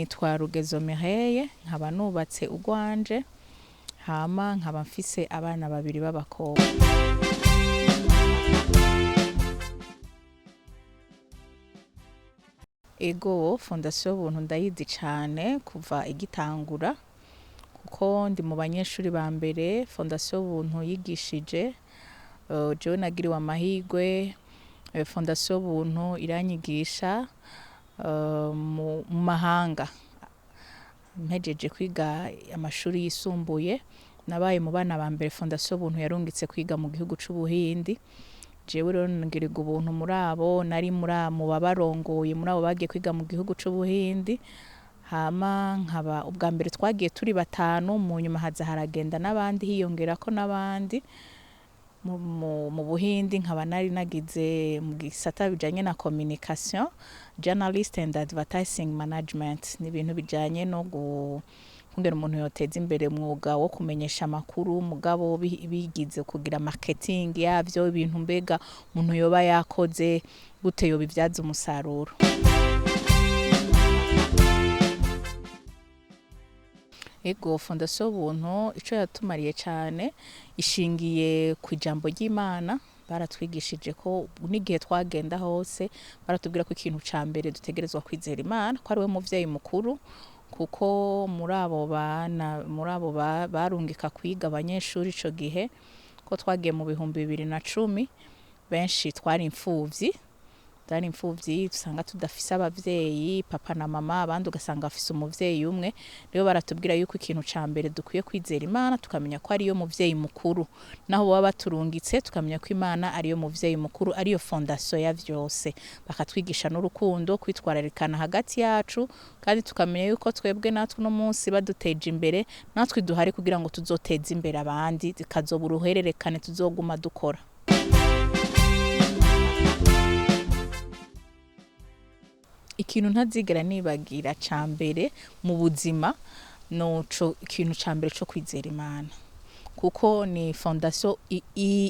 nitwa Rugezo Mireille nkaba nubatse ugwanje hama nkaba mfise abana babiri b'abakobwa. Ego Fondation Buntu ndayizi cane kuva igitangura kuko ndi mu banyeshuri ba mbere Fondation Buntu yigishije. Jewe nagiriwe amahirwe Fondation Buntu iranyigisha mu mahanga. Mpejeje kwiga amashuri yisumbuye nabaye mu bana ba mbere Fondation Buntu yarungitse kwiga mu gihugu c'Ubuhindi. Jewe rero ngirirwa ubuntu muri abo nari mu babarongoye muri abo bagiye kwiga mu gihugu c'Ubuhindi. Hama nkaba ubwa mbere twagiye turi batanu, mu nyuma haza haragenda n'abandi hiyongerako n'abandi mu Buhindi. Nkaba nari nagize mu gisata bijanye na communication, journalist and advertising management. Ni ibintu bijanye no kungera umuntu yoteza imbere mwuga wo kumenyesha amakuru, mugabo bigize kugira marketing yavyo ibintu mbega umuntu yoba yakoze gute yobivyaza umusaruro. Ego Fondation Buntu ico yatumariye cane ishingiye ku ijambo ry'Imana. Baratwigishije ko n'igihe twagenda hose baratubwira ko ikintu ca mbere dutegerezwa kwizera Imana, ko ari we muvyeyi mukuru, kuko muri abo barungika kwiga abanyeshuri ico gihe ko twagiye mu 2010 benshi twari imfuvyi usanga tudafise abavyeyi papa na mama, abandi ugasanga bafise umuvyeyi umwe. Rero baratubwira yuko ikintu ca mbere dukwiye kwizera Imana, tukamenya ko ariyo muvyeyi mukuru, naho baba baturungitse tukamenya ko Imana ariyo muvyeyi mukuru, ariyo fondation ya vyose. Bakatwigisha n'urukundo, kwitwararikana hagati yacu, kandi tukamenya yuko twebwe natwe no munsi baduteje imbere natwe duhari kugira ngo tuzoteze imbere abandi, zikazoba uruhererekane tuzoguma dukora. Ikintu ntazigera nibagira ca mbere mu buzima noco ikintu ca mbere co kwizera Imana, kuko ni fondation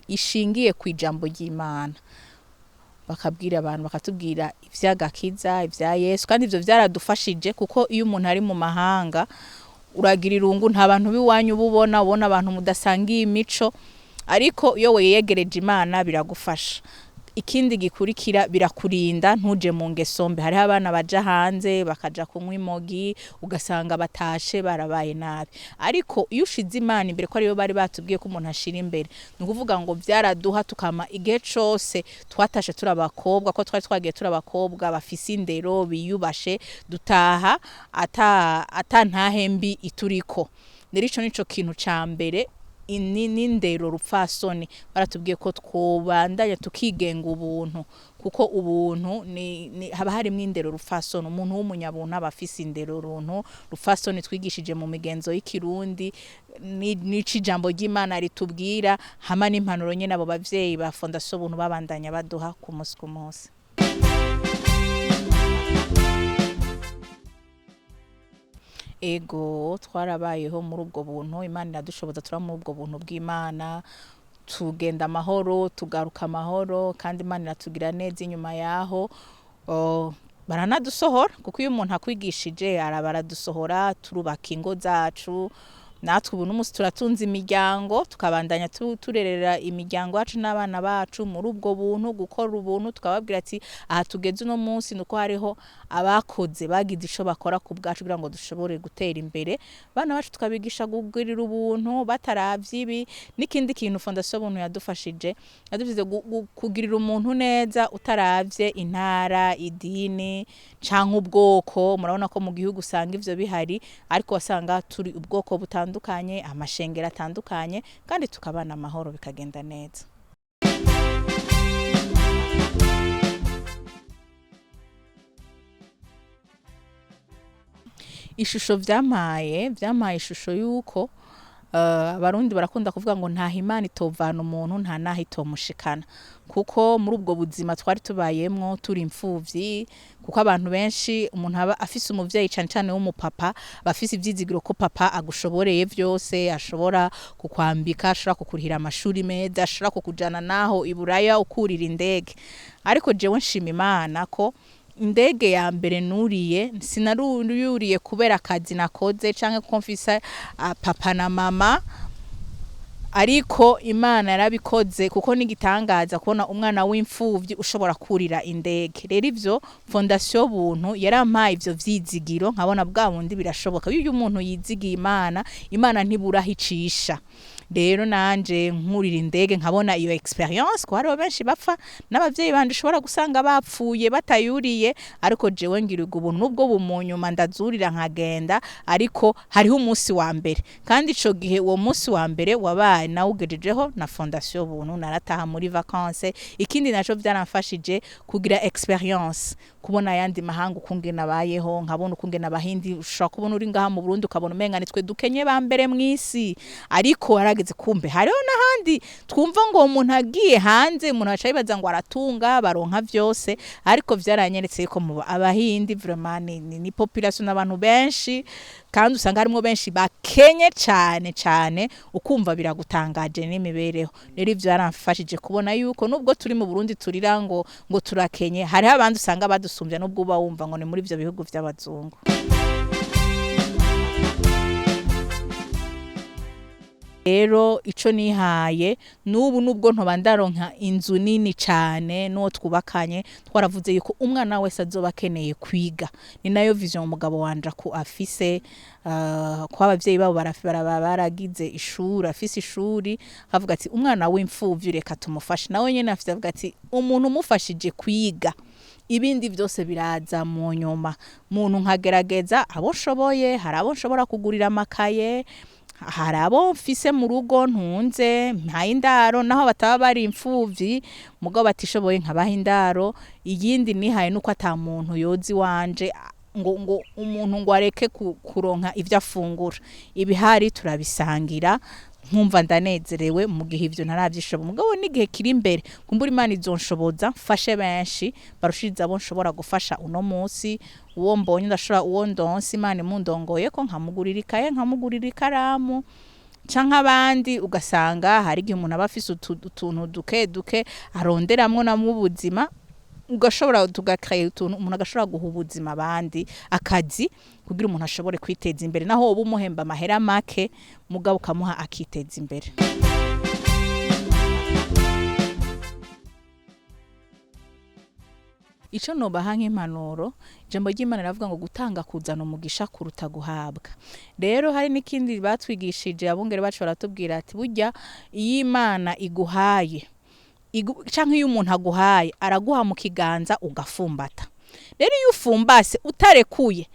ishingiye ku ijambo ry'Imana. Bakabwira abantu, bakatubwira ivy'agakiza, ivya Yesu, kandi ivyo vyaradufashije kuko iyo umuntu ari mu mahanga uragira irungu, nta bantu biwanyu ubona abantu mudasangiye imico, ariko iyo weyegereje Imana biragufasha. Ikindi gikurikira birakurinda ntuje mu ngeso mbi. Hariho abana baja hanze bakaja kunywa imogi ugasanga batashe barabaye nabi, ariko iyo ushize Imana imbere ko ariyo bari batubwiye ko umuntu ashira imbere, ni ukuvuga ngo vyaraduha tukama igihe cose twatashe turabakobwa, ko twari twagiye turabakobwa bafise indero biyubashe, dutaha ata ntahembi ituriko. Rero ico nico kintu ca mbere n'indero rupfasoni. Baratubwiye ko twobandanya tukigenga ubuntu, kuko ubuntu haba harimwo indero rupfasoni. Umuntu w'umunyabuntu aba afise indero rupfasoni twigishije mu migenzo y'ikirundi, n'ico ijambo ry'Imana ritubwira, hama n'impanuro nyene abo bavyeyi ba Fondation Buntu babandanya baduha ku musi ku musi. Ego twarabayeho muri ubwo buntu, Imana iradushoboza tura muri ubwo buntu bw'Imana, tugenda amahoro tugaruka amahoro, kandi Imana iratugira neza. Inyuma yaho baranadusohora, kuko iyo umuntu akwigishije baradusohora, turubaka ingo zacu. Natwe ubu n'umusi turatunze imiryango, tukabandanya turerera imiryango yacu n'abana bacu muri ubwo buntu, gukora ubuntu. Tukababwira ati aha tugeze uno munsi nuko hariho abakoze bagize ico bakora ku bwacu kugira ngo dushobore gutera imbere. Bana bacu tukabigisha kugirira ubuntu bataravye ibi. N'ikindi kintu Fondation Buntu yadufashije kugirira umuntu neza utaravye intara, idini canke ubwoko. Murabona ko mu gihugu usanga ivyo bihari, ariko wasanga turi ubwoko butandukanye, amashengero atandukanye, kandi tukabana amahoro bikagenda neza. Ishusho vyampaye ishusho yuko abarundi barakunda kuvuga ngo nta Imana itovana umuntu, nta naho itomushikana, kuko muri ubwo buzima twari tubayemwo turi imfuvyi. Kuko abantu benshi umuntu aba afise umuvyeyi cane cane w'umupapa, bafise ivyizigiro ko papa agushoboreye vyose, ashobora kukwambika, ashobora kukurihira amashuri meza, ashobora kukujana naho iburaya ukurira indege. Ariko jewe nshima Imana ko indege ya mbere nuriye sinaruriye kubera akazi nakoze canke kuko mfise papa na mama, ariko Imana yarabikoze kuko nigitangaza kubona umwana w'imfuvyi ushobora kurira indege. Rero ivyo Fondation Buntu yarampaye ivyo vyizigiro, nkabona bwa bundi birashoboka. Iyo umuntu yizigiye Imana ntiburahicisha. Rero nanje nkurira indege nkabona iyo experience ko hariho benshi bapfa n'abavyeyi bandi ushobora gusanga bapfuye batayuriye, ariko jewe ngirirwa ubuntu nubwo bumunyuma ndazurira nkagenda, ariko hariho umunsi wa mbere, kandi ico gihe uwo munsi wa mbere wabaye nawugejejeho na Fondation Buntu, narataha muri vacances. Ikindi naco vyaramfashije kugira experience, kubona yandi mahanga ukungene abayeho, nkabona ukungene abahindi ushobora kubona uri ngaha mu Burundi ukabona umenga nitwe dukenye ba mbere mw'isi, ariko harageze kumbe hariho n'ahandi twumva ngo umuntu agiye hanze umuntu aca yibaza ngo aratunga baronka vyose, ariko vyaranyeretse ko mu abahindi vraiment ni population n'abantu benshi, kandi usanga harimo benshi bakenye cyane ukumva biragutangaje n'imibereho. Rero ivyo yaramfashije kubona yuko nubwo turi mu Burundi turira ngo turakenye, hari abandi usanga badusumbya nubwo uba wumva ngo ni muri ivyo bihugu vy'abazungu. Rero ico nihaye nubu nubwo ntoba ndaronka inzu nini cyane no twubakanye, twaravuze yuko umwana wese azoba akeneye kwiga. Ni nayo vision umugabo wanje ko afise, kwa abavyeyi babo baragize ishuri, afise ishuri, avuga ati umwana w'imfuvyi reka tumufashe. Nawe nyene afise avuga ati umuntu umufashije kwiga ibindi vyose biraza mu nyuma. Muntu nkagerageza abo nshoboye, hari abo nshobora kugurira amakaye, hari abo mfise mu rugo ntunze nta indaro, naho bataba bari imfuvyi mugabo batishoboye nkabaha indaro. Iyindi nihaye nuko ata muntu yozi wanje ngo umuntu ngo areke kuronka ivyo afungura. Ibihari turabisangira, nkumva ndanezerewe mu gihe ivyo ntaravyishoboye. Mugabo n'igihe kiri imbere kumbura Imana izonshoboza mfashe benshi barushiriza abo nshobora gufasha uno munsi. Uwo mbonye ndashobora uwo ndonse Imana imundongoye ko nkamugurira ikaye, nkamugurira ikaramu, canke abandi ugasanga hari igihe umuntu aba afise utuntu duke aronderamwo na mu buzima, ugashobora tugakaya utuntu umuntu agashobora guha ubuzima abandi akazi kugira umuntu ashobore kwiteza imbere, naho wowe umuhemba amahera make mugabo ukamuha akiteza imbere. Ico nobaha nk'impanuro, ijambo ry'Imana ravuga ngo gutanga kuzana umugisha kuruta guhabwa. Rero hari n'ikindi batwigishije abungere bacu baratubwira ati burya iyo Imana iguhaye canke iyo umuntu aguhaye araguha mu kiganza ugafumbata. Rero iyo ufumbase utarekuye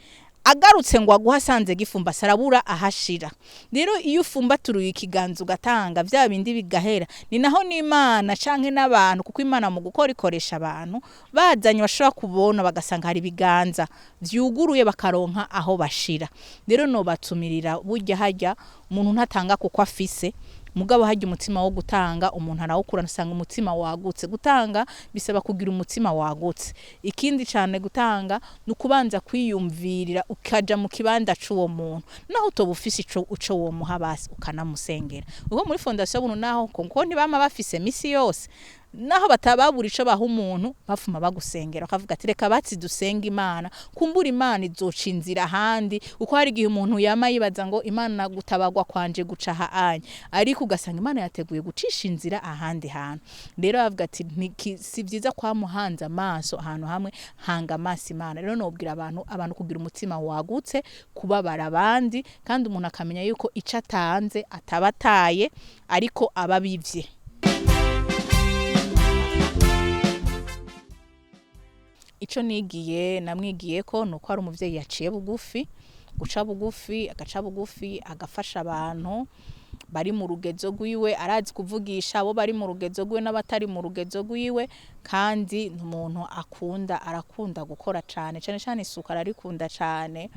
agarutse ngo aguhasanze gifumbase arabura ahashira. Rero iyo ufumbaturiye ikiganza ugatanga vya bindi bigahera, ni naho n'Imana canke n'abantu, kuko Imana mu gukora ikoresha abantu bazanye bashobora kubona bagasanga hari biganza vyuguruye bakaronka aho bashira. Rero no batumirira burya hajya umuntu ntatanga kuko afise, mugabo hajya umutima wo gutanga umuntu arawukura, nasanga umutima wagutse. Gutanga bisaba kugira umutima wagutse. Ikindi cyane gutanga nukubanza kwiyumvirira ukaja mu kibanda c'uwo muntu, naho utoba ufise ico wo muhabasi ukanamusengera. Uko muri Fondation Buntu naho kuko ntibama bafise misi yose, naho batababura ico baha umuntu bafuma bagusengera bakavuga ati reka batsi dusenga Imana, kumbura Imana izocinzira handi. Uko hari gihe umuntu yama yibaza ngo Imana gutabagwa kwanje guca haanye, ariko ugasanga Imana yateguye gucisha inzira ahandi hantu. Rero bavuga ati si vyiza kwamuhanza amaso ahantu hamwe, hanga amaso Imana. Rero nobwira abantu kugira umutima wagutse, kubabara abandi, kandi umuntu akamenya yuko ico atanze atabataye ariko ababivye. Ico nigiye namwigiye ko nuko ari umuvyeyi yaciye bugufi, guca bugufi, agaca bugufi, agafasha abantu bari mu rugezo rwiwe, arazi kuvugisha abo bari mu rugezo rwiwe n'abatari mu rugezo rwiwe, kandi umuntu arakunda gukora cane isuku ararikunda cane.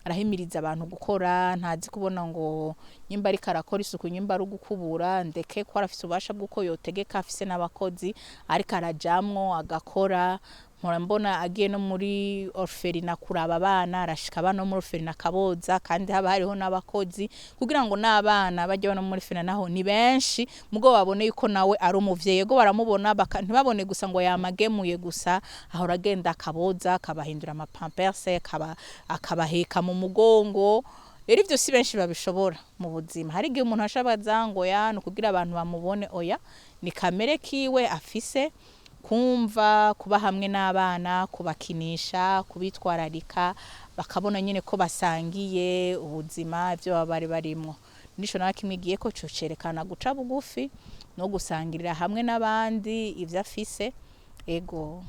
Arahimiriza abantu gukora, ntazi kubona ngo nyimba ari karakora isuku, nyimba ari gukubura ndeke ko arafise ubasha bwuko yotegeka, afise n'abakozi ariko arajamwo agakora. mpora mbona agiye no muri orphelinat kuraba abana, arashika abana muri orphelinat akaboza, kandi haba hariho n'abakozi kugira ngo n'abana bajye no muri orphelinat naho ni benshi, mugo babone yuko nawe ari umuvyeyi, yego baramubona ntibabone gusa ngo yamagemuye gusa, ahora agenda akaboza, akabahindura ama pampers, akabaheka mu mugongo. Rero ivyo si benshi babishobora mu buzima. Hari igihe umuntu ashabaza ngo no kugira abantu bamubone, oya ni kamere kiwe afise, kumva kuba hamwe n'abana, kubakinisha, kubitwararika, bakabona nyine ko basangiye ubuzima ivyo baba bari barimo. Nico nakimwigiye ko cyo cerekana guca bugufi no gusangirira hamwe n'abandi ivyo afise. Ego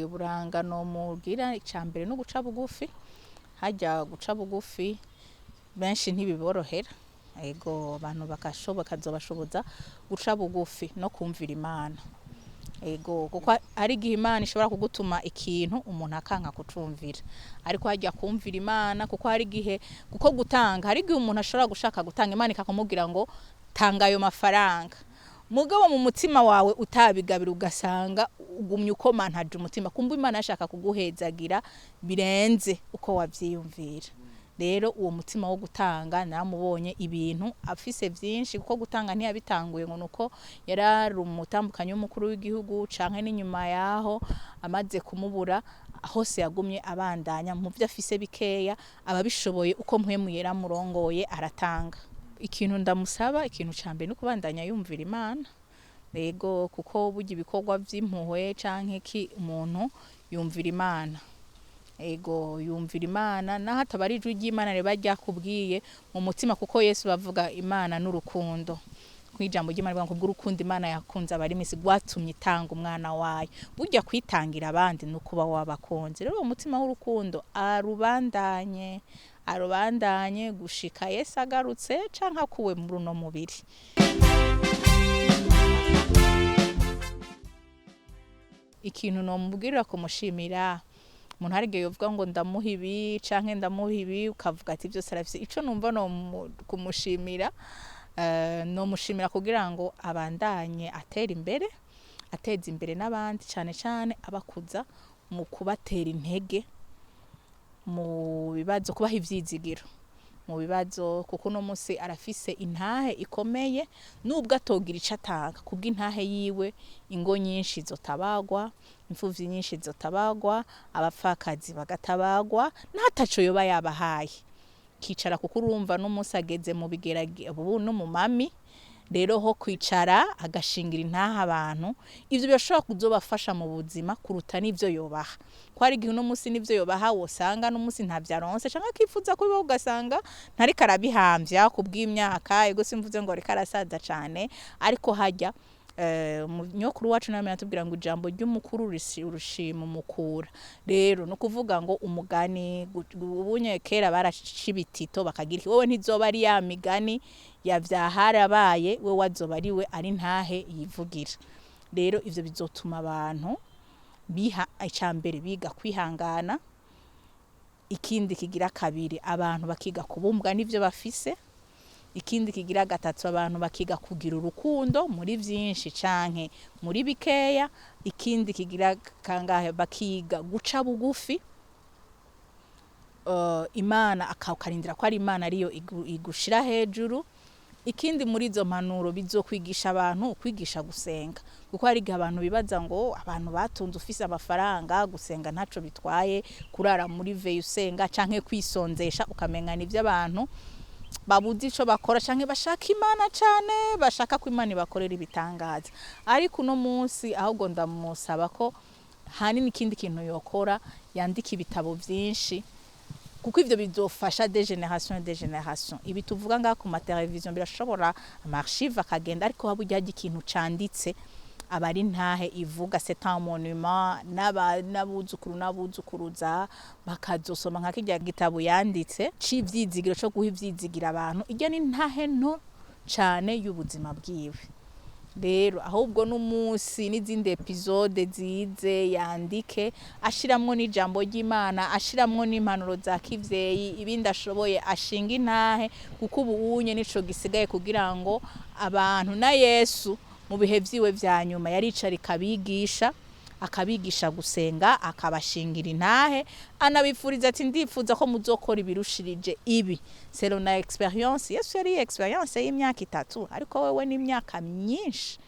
burangano mugira icambere no guca bugufi. Hajya guca bugufi benshi ntibiborohera, ego abantu bakazobashoboza guca bugufi no kumvira Imana. Ego kuko ari gihe Imana ishobora kugutuma ikintu umuntu akanka kucumvira, ariko hajya kumvira Imana kuko hari gihe kuko gutanga, hari gihe umuntu ashobora gushaka gutanga Imana ikakumubwira ngo tanga ayo mafaranga, mugabo mu mutima wawe utabigabira ugasanga ugumye ukomantaje umutima, kumva Imana yashaka kuguhezagira birenze uko wavyiyumvira. Rero uwo mutima wo gutanga namubonye ibintu afise vyinshi, kuko gutanga ntiyabitanguye ngo nuko yarari umutambukanye w'umukuru w'igihugu canke n'inyuma yaho amaze kumubura, hose yagumye abandanya mu vyo afise bikeya, ababishoboye uko mpwemu yaramurongoye aratanga. Ikintu ndamusaba, ikintu cambere no kubandanya yumvira Imana. Ego kuko burya ibikorwa vy'impuhwe canke ki umuntu yumvira Imana. Ego yumvira Imana naho atabari ijwi ry'Imana riba ryakubwiye mu mutima, kuko Yesu bavuga Imana n'urukundo. Kwijambo ry'Imana ngo bw'urukundo Imana yakunze abari misi gwatumye itanga umwana wayo. Burya kwitangira abandi no kuba wabakonze. Rero umutima w'urukundo arubandanye gushika Yesu agarutse canke akuwe muri uno mubiri. Ikintu no mubwirira kumushimira, umuntu hari igihe yovuga ngo ndamuha ibi canke ndamuha ibi, ukavuga ati byose arafise. Ico numva no kumushimira, no mushimira kugira ngo abandanye atera imbere, ateza imbere n'abandi, cane abakuza mu kubatera intege mu bibazo, kubaha ivyizigiro mu bibazo, kuko no musi arafise intahe ikomeye, nubwo atogira ico atanga kubw'intahe yiwe. Ingo nyinshi zotabagwa, imfuvyi nyinshi zotabagwa, abapfakazi bagatabagwa, n'ataco yoba yabahaye kicara, kuko urumva no musi ageze mu bigerage ubu no mu mami. Rero ho kwicara agashingira intaha abantu, ivyo bishobora kuzobafasha mu buzima kuruta n'ivyo yobaha. Ko hari igihe no musi n'ivyo yobaha wosanga no musi ntavyaronse, canke akifuza ko bibaho ugasanga ntari karabihamvya kubw'imyaka. Ego simvuze ngo ari karasaza cane, ariko hajya nyokuru wacu namwe yatubwira ngo ijambo ry'umukuru urushima umukura. Rero no kuvuga ngo umugani ubunye kera baracibitito bakagira iki, wowe ntizoba ari ya migani ya vyaharabaye, we wazoba ari we ari ntahe yivugira. Rero ivyo bizotuma abantu biha icambere biga kwihangana. Ikindi kigira kabiri, abantu bakiga kubumbwa n'ivyo bafise. Ikindi kigira gatatu, abantu bakiga kugira urukundo muri vyinshi canke muri bikeya. Ikindi kigira kangahe, bakiga guca bugufi. Imana akakarindira ko ari Imana ariyo igushira hejuru. Ikindi muri izo mpanuro bizokwigisha abantu kwigisha gusenga, kuko hari igihe abantu bibaza ngo abantu batunze ufise amafaranga gusenga ntaco bitwaye, kurara muri veyo usenga canke kwisonzesha, ukamengana ivyo abantu babuze ico bakora canke bashaka Imana cane, bashaka ko Imana ibakorera ibitangaza. Ariko uno munsi ahubwo ndamusaba ko hanini ikindi kintu yokora, yandika ibitabo vyinshi, kuko ivyo bizofasha de generation. Ibi tuvuga ngaha ku mateleviziyo birashobora amarchive akagenda, ariko haburya ikintu canditse abari ntahe ivuga, c'est un monument, n'abuzukuruza bakazosoma nka kirya gitabo yanditse c'ivyizigiro, co guha ivyizigira abantu. Iryo ni ntahe nto cane y'ubuzima bwiwe. rero ahubwo n'umunsi n'izindi episode zize yandike ashiramwo n'ijambo ry'Imana, ashiramwo n'impanuro za kivyeyi, ibindi ashoboye ashinga intahe, kuko ubu unye nico gisigaye kugira ngo abantu na Yesu mu bihe vyiwe vya nyuma yaricara akabigisha gusenga, akabashingira intahe, anabifuriza ati ndifuza ko muzokora ibirushirije ibi. C'est na experience. Yesu yari experience y'imyaka 3, ariko wewe ni imyaka myinshi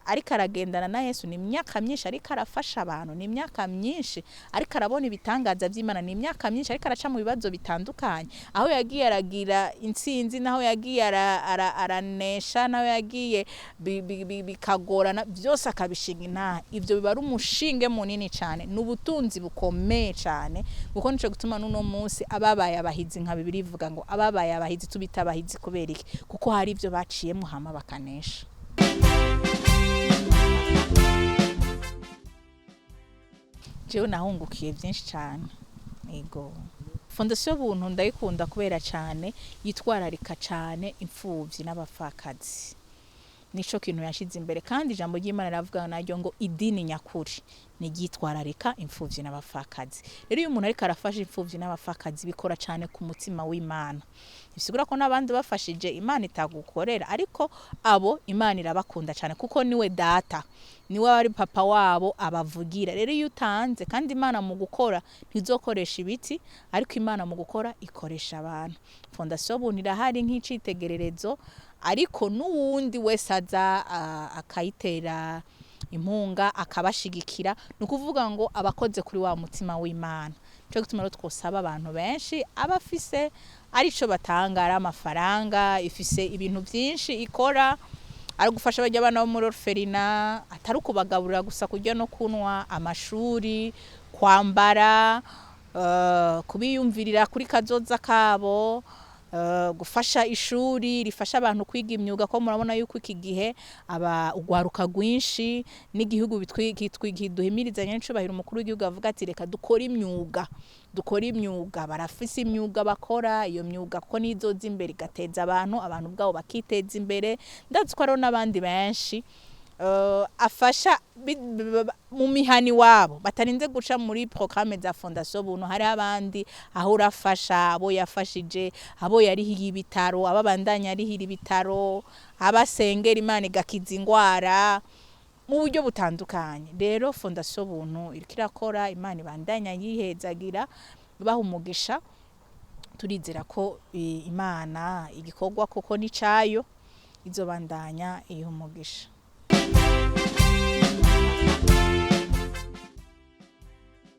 ariko aragendana na Yesu, ni imyaka myinshi ariko arafasha abantu, ni imyaka myinshi ariko arabona ibitangaza vy'Imana, ni imyaka myinshi ariko araca mu bibazo bitandukanye, aho yagiye aragira intsinzi, naho yagiye aranesha, naho yagiye bikagorana, byose akabishinga intahe. Ivyo biba ari umushinge munini cyane, n'ubutunzi bukomeye cyane, kuko nico gutuma n'uno munsi ababaye abahizi nka Bibiliya ivuga ngo ababaye abahizi tubita abahizi kubera iki? Kuko hari ivyo baciyemo hama bakanesha. Jewe nahungukiye byinshi cyane. Ego. Fondation Buntu ndayikunda kubera cyane yitwararika cyane imfuvyi n'abapfakazi. Nico kintu yashize imbere, kandi ijambo ry'Imana ravuga naryo ngo idini nyakuri ni gitwararika imfuvyi n'abapfakazi. Rero uyu muntu ariko arafasha imfuvyi n'abapfakazi bikora cyane ku mutima w'Imana. Bisigura ko nabandi bafashije Imana itagukorera, ariko abo Imana irabakunda cyane kuko niwe data, niwe ari papa wabo abavugira. Rero iyo utanze, kandi Imana mu gukora ntizokoresha ibiti, ariko Imana mu gukora ikoresha abantu. Fondation Buntu irahari nk'icitegererezo, ariko n'uwundi wese aza akayitera impunga akabashigikira, nukuvuga ngo abakoze kuri wa mutima w'Imana. Cyo gutuma twosaba abantu benshi abafise arico batanga, ari amafaranga, ifise ibintu byinshi ikora, ari gufasha abajya abana bo muri orphelina, atari kubagaburira gusa, kurya no kunwa, amashuri, kwambara, kubiyumvirira kuri kazoza kabo, gufasha ishuri rifasha abantu kwiga imyuga, ko murabona yuko iki gihe ugwaruka gwinshi n'igihugu duhimirizanya n'icubahiro umukuru w'igihugu avuga ati reka dukora imyuga, barafise imyuga bakora, iyo myuga ko nizoza imbere igateza abantu bwabo bakiteza imbere. Ndazi ko ari n'abandi benshi afasha mu mihani wabo batarinze guca muri programme za Fondation Buntu. Hari abandi aho urafasha, abo yafashije, abo yarihiye ibitaro, ababandanya arihira ibitaro, abasengera Imana igakiza ingwara mu buryo butandukanye. Rero Fondation Buntu iriko irakora, Imana ibandanya yihezagira, baha umugisha. Turizera ko Imana igikorwa koko ni cayo, izobandanya iyo umugisha.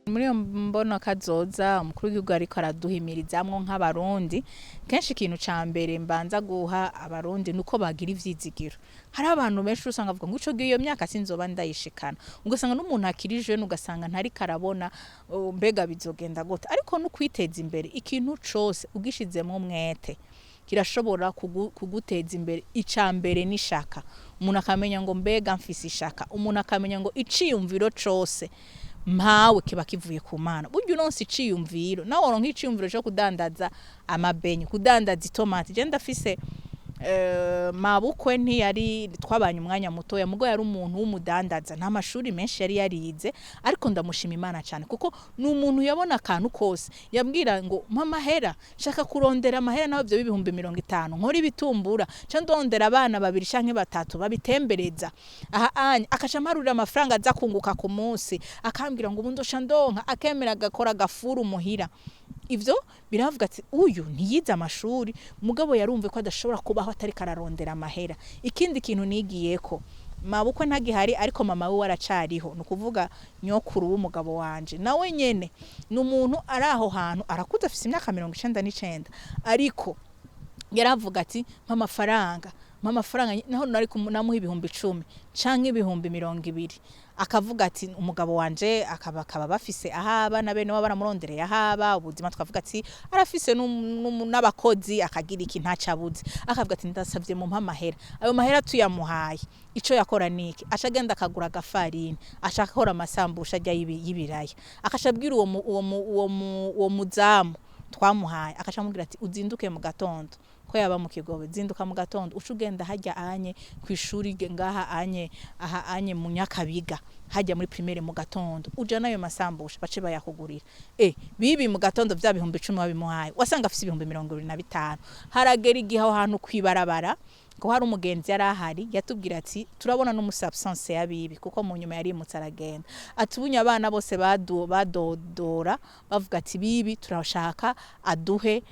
Muri mbono kazoza umukuru w'igihugu ariko araduhimirizamwo nk'abarundi, kenshi ikintu ca mbere mbanza guha abarundi nuko bagira ivyizigiro. Hari abantu benshi usanga avuga ngo ico giyo myaka sinzoba ndayishikana, ugasanga n'umuntu akirije ugasanga ntari karabona mbega bizogenda gute. Ariko no kwiteza imbere, ikintu cose ugishizemo umwete kirashobora kuguteza imbere. Ica mbere nishaka, umuntu akamenya ngo mbega mfise ishaka, umuntu akamenya ngo iciyumviro cose mpawe kiba kivuye ku Mana. Buryo unonse iciyumviro, nawe oronka iciyumviro cyo kudandaza amabenye, kudandaza itomati. Je ndafise mabukwe ntiyari twabanye umwanya muto, mugo yari umuntu w'umudandaza, nta mashuri menshi yari yarize, ariko ndamushima Imana cyane kuko ni umuntu yabona akantu kose. Yambwira ngo mama hera, shaka kurondera amahera naho byo 50 nkora ibitumbura, cyo ndondera abana 2 canke 3 babitembereza aha anya, akaca marurira amafaranga aza kunguka ku munsi, akambwira ngo ubundosha ndonka, akemera agakora gafuru muhira. Ivyo biravuga ati uyu ntiyize amashuri, mugabo yarumve ko adashobora kubaho atari kararondera amahera. Ikindi kintu nigiyeko, mabukwe ntagihari ariko mama we waracariho, nukuvuga nyokuru w'umugabo wanje, nawe nyene ni umuntu ari aho hantu, arakuze afise imyaka 99, ariko yaravuga ati mama faranga naho nari namuha 10,000 canke 20,000. Akavuga ati umugabo wanje akaba bafise ahaba na bene baramurondereye ahaba, ubuzima twavuga ati arafise n'abakozi, akagira iki ntacabuze. Akavuga ati ndasavye mu mpamahera, ayo mahera tuyamuhaye, ico yakora niki, acagenda akagura gafarini, acakora amasambusha ajya y'ibiraya, akashabwira uwo muzamu twamuhaye, akacamubwira ati uzinduke mu gatondo ko yaba mu Kigobe zinduka mu gatondo uca ugenda hajya anye kwishuri ngaha anye mu Nyakabiga hajya muri primaire mu gatondo uja nayo masambusha bace bayakugurira bibi mu gatondo vya bihumbi 10 wabimuhaye wasanga afise ibihumbi 25 haragera igihe aho hantu kwibarabara ko hari umugenzi yari ahari yatubwira ati turabona n'umusabsence yabibi kuko mu nyuma yari mutsaragenda atubunya abana bose badodora bavuga ati bibi turashaka aduhe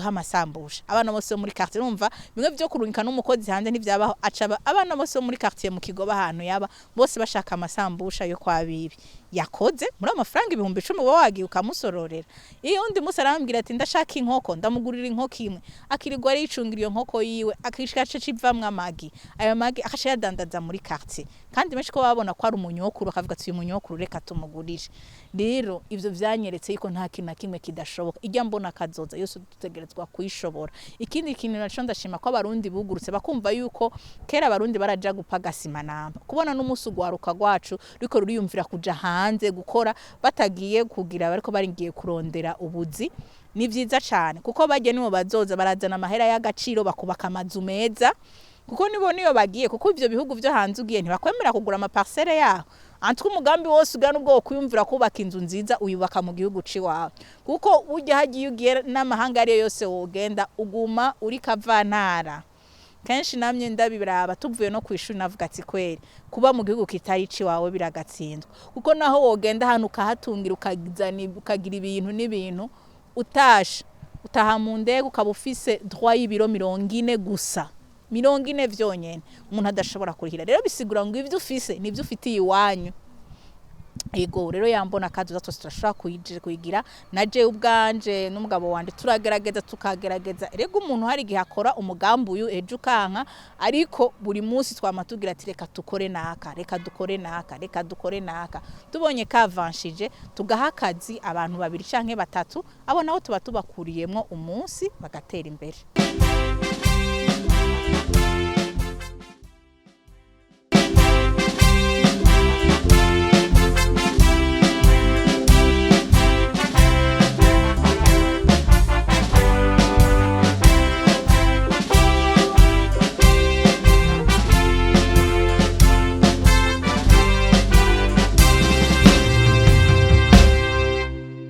amasambusha abana bose muri quartier numva bimwe byo kurungika n'umukozi hanze ntivyabaho acaba abana bose muri quartier mu Kigoba ahantu yaba bose bashaka amasambusha yo kwa bibi yakoze muri amafaranga ibihumbi 10 bo wagiye ukamusororera iyo undi musarambira ati ndashaka inkoko ndamugurira inkoko imwe akirirwa ari icungira iyo nkoko yiwe akishikace civamwe amagi ayo magi akasha yadandaza muri quartier kandi menshi ko babona ko ari umunyokuru akavuga ati uyu munyokuru reka tumugurije rero ivyo vyanyeretse yuko nta kintu na kimwe kidashoboka ijya mbona kazoza yose dutegerezwa kwishobora ikindi kintu naco ndashima ko abarundi bugurutse bakumva yuko kera abarundi baraja gupagasima namba kubona n'umusugwaruka gwacu riko ruriyumvira kuja hanze gukora batagiye kugira bariko baringiye kurondera ubuzi ni vyiza cyane kuko bagiye nibo bazoza barazana amahera y'agaciro bakubaka amazu meza kuko niyo bagiye kuko ivyo bihugu vyo hanze ugiye ntibakwemera kugura ama parcelle yaho antwe umugambi wose ugana ubwo kuyumvira kubaka inzu nziza uyubaka mu gihugu ciwawe kuko ujya hagiye ugiye n'amahanga ari yose wogenda uguma uri kavantara kenshi namye ndabibiraba tuvuye no kwishuri navuga ati kweri kuba mu gihugu kitari ciwawe biragatsindwa kuko naho wogenda hanu ukahatungira ukagira ibintu n'ibintu utaha mu ndege ukaba ufise droit y'ibiro 40 gusa 40 vyonyene umuntu adashobora kurihira rero bisigura ngo ivyo ufise nivyo ufitiye iwanyu ego rero yambona kazi zatose turashobora kuyigira naje ubwanje n'umugabo wanje turagerageza tukagerageza rego umuntu hari gihe akora umugambi uyu ejo kanka ariko buri munsi twamatugira ati reka dukore naka tubonye kavanshije tugaha akazi abantu babiri canke batatu abo naho tuba tubakuriyemwo umunsi bagatera imbere.